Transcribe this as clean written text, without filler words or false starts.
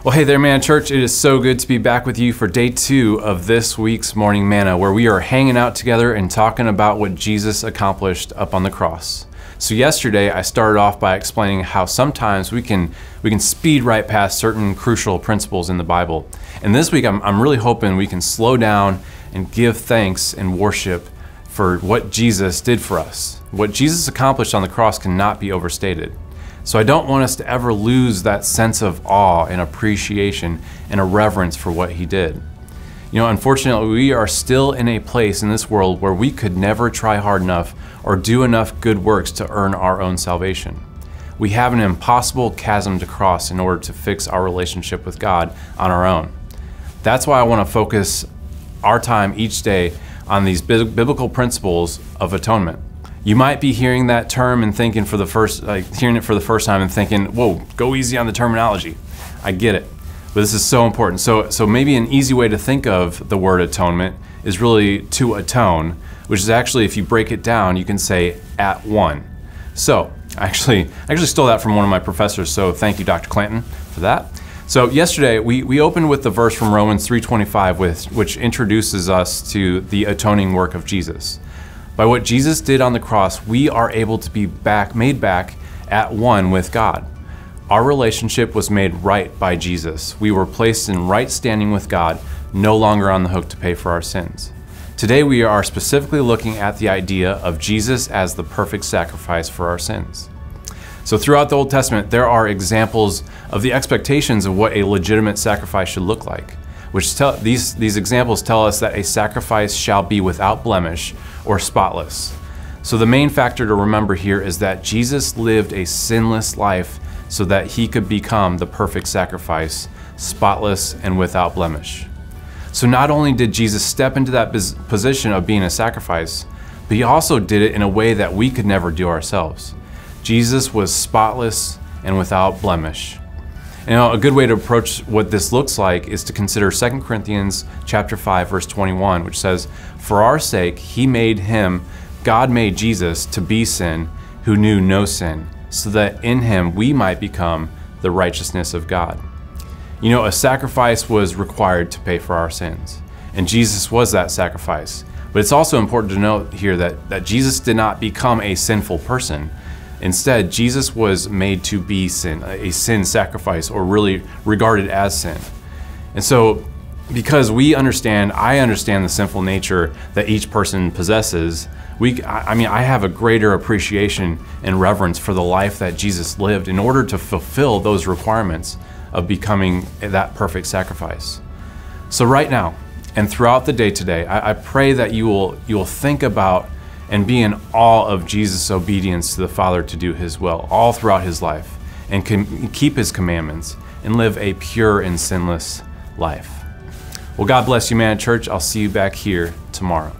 Well, hey there, Man Church. It is so good to be back with you for day 2 of this week's Morning Manna, where we are hanging out together and talking about what Jesus accomplished up on the cross. So yesterday, I started off by explaining how sometimes we can speed right past certain crucial principles in the Bible. And this week, I'm really hoping we can slow down and give thanks and worship for what Jesus did for us. What Jesus accomplished on the cross cannot be overstated. So I don't want us to ever lose that sense of awe and appreciation and a reverence for what he did. You know, unfortunately, we are still in a place in this world where we could never try hard enough or do enough good works to earn our own salvation. We have an impossible chasm to cross in order to fix our relationship with God on our own. That's why I want to focus our time each day on these biblical principles of atonement. You might be hearing that term and thinking hearing it for the first time and thinking, whoa, go easy on the terminology. I get it, but this is so important. So maybe an easy way to think of the word atonement is really to atone, which is actually, if you break it down, you can say at one. So I actually stole that from one of my professors, so thank you, Dr. Clanton, for that. So yesterday, we opened with the verse from Romans 3:25, which introduces us to the atoning work of Jesus. By what Jesus did on the cross, we are able to be made back at one with God. Our relationship was made right by Jesus. We were placed in right standing with God, no longer on the hook to pay for our sins. Today we are specifically looking at the idea of Jesus as the perfect sacrifice for our sins. So throughout the Old Testament, there are examples of the expectations of what a legitimate sacrifice should look like, which these examples tell us that a sacrifice shall be without blemish or spotless. So the main factor to remember here is that Jesus lived a sinless life so that he could become the perfect sacrifice, spotless and without blemish. So not only did Jesus step into that position of being a sacrifice, but he also did it in a way that we could never do ourselves. Jesus was spotless and without blemish. You know, a good way to approach what this looks like is to consider 2 Corinthians chapter 5, verse 21, which says, "For our sake, God made Jesus to be sin, who knew no sin, so that in him we might become the righteousness of God." You know, a sacrifice was required to pay for our sins, and Jesus was that sacrifice. But it's also important to note here that Jesus did not become a sinful person. Instead, Jesus was made to be sin, a sin sacrifice, or really regarded as sin. And so, because I understand the sinful nature that each person possesses, I have a greater appreciation and reverence for the life that Jesus lived in order to fulfill those requirements of becoming that perfect sacrifice. So right now, and throughout the day today, I pray that you will think about and be in awe of Jesus' obedience to the Father to do his will all throughout his life, and can keep his commandments and live a pure and sinless life. Well, God bless you, Man Church. I'll see you back here tomorrow.